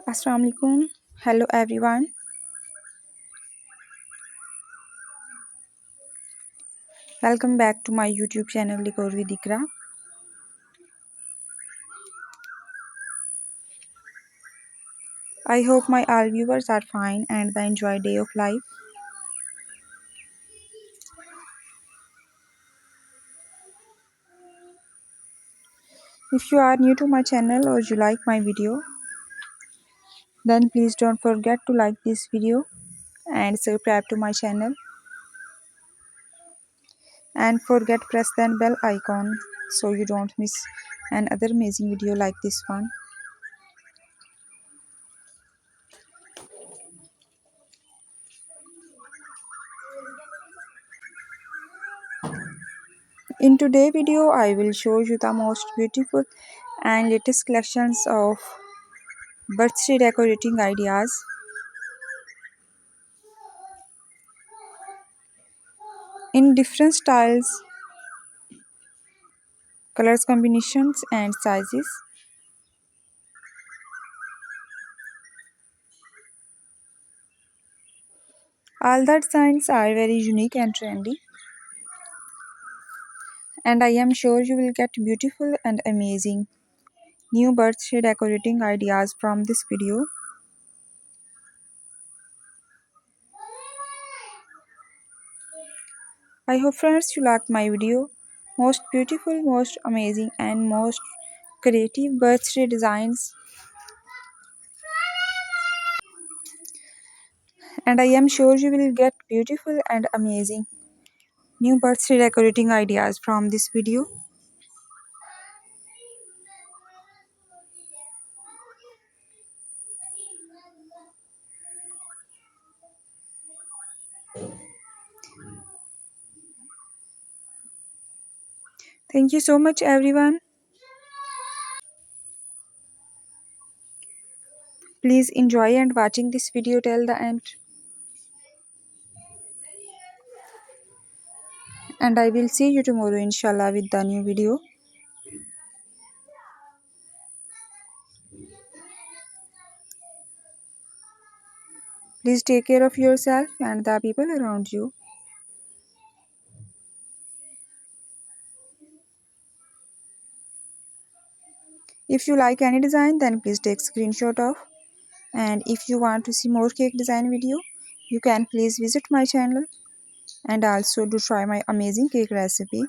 Assalamu alaikum. Hello everyone. Welcome back to my YouTube channel Decor with Iqra. I hope my all viewers are fine and they enjoy day of life. If you are new to my channel or you like my video, then please don't forget to like this video and subscribe to my channel, and forget press that bell icon so you don't miss another amazing video like this one. In today's video I will show you the most beautiful and latest collections of birthday decorating ideas in different styles, colors combinations and sizes. All the designs are very unique and trendy, and I am sure you will get beautiful and amazing new birthday decorating ideas from this video. I hope friends you liked my video. Most beautiful, most amazing and most creative birthday designs, and I am sure you will get beautiful and amazing new birthday decorating ideas from this video. Thank you so much everyone. Please enjoy and watching this video till the end, and I will see you tomorrow inshallah with the new video. Please take care of yourself and the people around you. If you like any design, then please take screenshot of, and if you want to see more cake design video, you can please visit my channel and also do try my amazing cake recipe.